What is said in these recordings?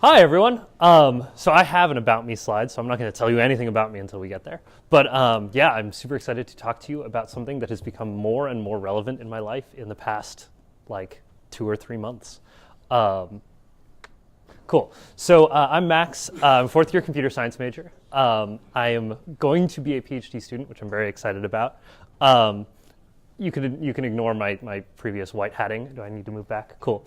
Hi, everyone. So I have an About Me slide, so I'm not going to tell you anything about me until we get there. But yeah, I'm super excited to talk to you about something that has become more and more relevant in my life in the past, like, 2 or 3 months. Um, cool. So I'm Max. I'm a fourth year computer science major. I am going to be a PhD student, which I'm very excited about. Um, you can ignore my previous white hatting. Do I need to move back? Cool.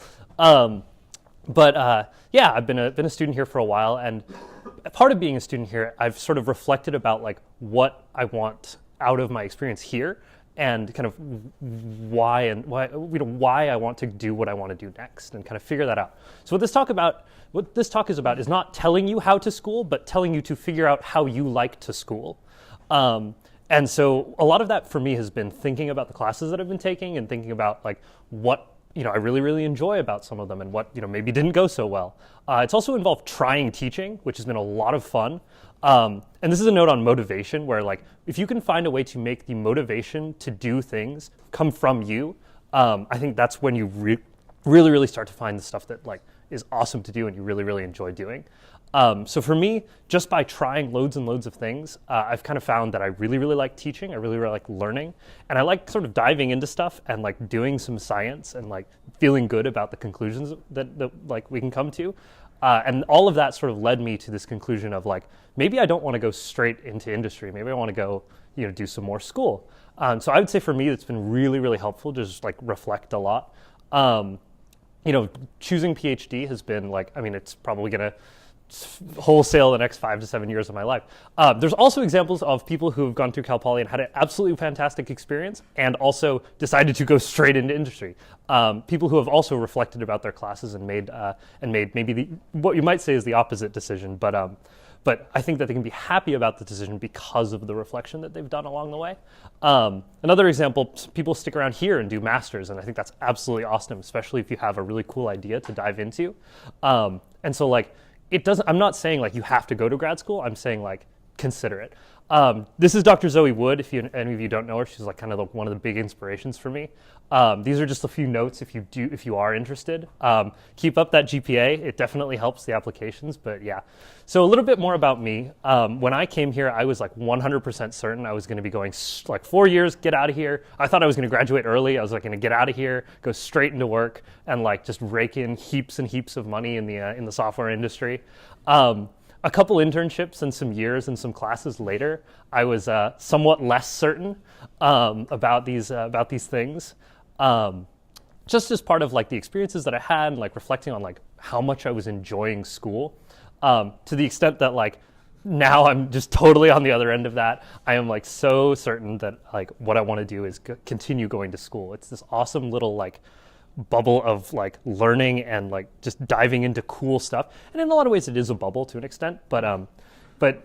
But yeah, I've been a student here for a while, and part of being a student here, I've sort of reflected about like what I want out of my experience here, and kind of why I want to do what I want to do next, and kind of figure that out. So what this talk is about is not telling you how to school, but telling you to figure out how you like to school. And so a lot of that for me has been thinking about the classes that I've been taking and thinking about like what I really, really enjoy about some of them and what maybe didn't go so well. It's also involved trying teaching, which has been a lot of fun. And this is a note on motivation where like if you can find a way to make the motivation to do things come from you, I think that's when you really, really start to find the stuff that like is awesome to do and you really, really enjoy doing. So for me, just by trying loads and loads of things, I've kind of found that I really, really like teaching. I really, really like learning. And I like sort of diving into stuff and like doing some science and like feeling good about the conclusions that like we can come to. And all of that sort of led me to this conclusion of like, maybe I don't want to go straight into industry. Maybe I want to go, do some more school. So I would say for me, it's been really, really helpful to just like reflect a lot. Choosing PhD has been like, it's probably going to wholesale the next 5 to 7 years of my life. There's also examples of people who have gone through Cal Poly and had an absolutely fantastic experience and also decided to go straight into industry. People who have also reflected about their classes and made maybe what you might say is the opposite decision, but I think that they can be happy about the decision because of the reflection that they've done along the way. Another example, people stick around here and do masters, and I think that's absolutely awesome, especially if you have a really cool idea to dive into. And so like, I'm not saying like you have to go to grad school. I'm saying like consider it. This is Dr. Zoe Wood. If any of you don't know her, she's like kind of like one of the big inspirations for me. These are just a few notes if you are interested. Keep up that GPA. It definitely helps the applications, but yeah. So a little bit more about me. When I came here, I was like 100% certain I was going to be going like 4 years, get out of here. I thought I was going to graduate early. I was like going to get out of here, go straight into work, and like just rake in heaps and heaps of money in the software industry. A couple internships and some years and some classes later, I was somewhat less certain about these things. Just as part of like the experiences that I had, and like reflecting on like how much I was enjoying school, to the extent that like now I'm just totally on the other end of that. I am like so certain that like what I want to do is continue going to school. It's this awesome little like bubble of like learning and like just diving into cool stuff, and in a lot of ways it is a bubble to an extent, but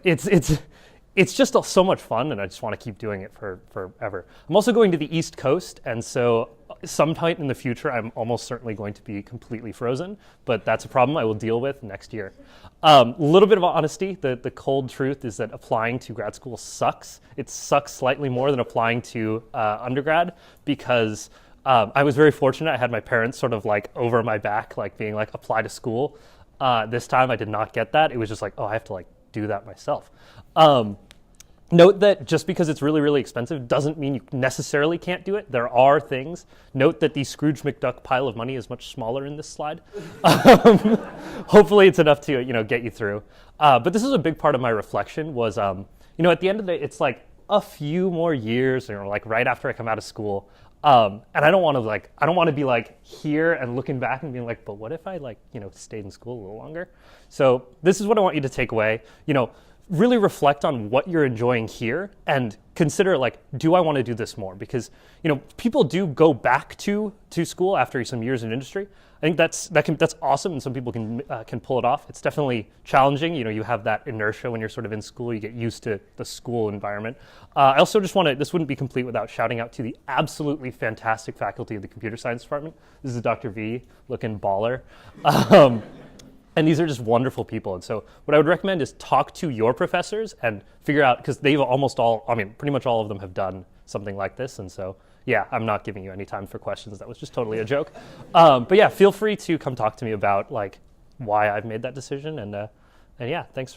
it's just so much fun, and I just want to keep doing it forever. I'm also going to the East Coast, and so sometime in the future I'm almost certainly going to be completely frozen, but that's a problem I will deal with next year. A little bit of honesty, the cold truth is that applying to grad school sucks. It sucks slightly more than applying to undergrad, because I was very fortunate. I had my parents sort of like over my back, like being like, apply to school. This time I did not get that. It was just like, oh, I have to like do that myself. Note that just because it's really, really expensive doesn't mean you necessarily can't do it. There are things. Note that the Scrooge McDuck pile of money is much smaller in this slide. Hopefully it's enough to get you through. But this is a big part of my reflection was, at the end of the day, it's like a few more years, like right after I come out of school. And I don't want to be like here and looking back and being like, but what if I stayed in school a little longer? So this is what I want you to take away. Really reflect on what you're enjoying here and consider like, do I want to do this more? Because people do go back to school after some years in industry. I think that's awesome, and some people can pull it off. It's definitely challenging. You have that inertia when you're sort of in school. You get used to the school environment. I also just this wouldn't be complete without shouting out to the absolutely fantastic faculty of the computer science department. This is Dr. V, looking baller. And these are just wonderful people. And so what I would recommend is talk to your professors and figure out, because they've pretty much all of them have done something like this. And so, yeah, I'm not giving you any time for questions. That was just totally a joke. But yeah, feel free to come talk to me about like why I've made that decision. And yeah, thanks.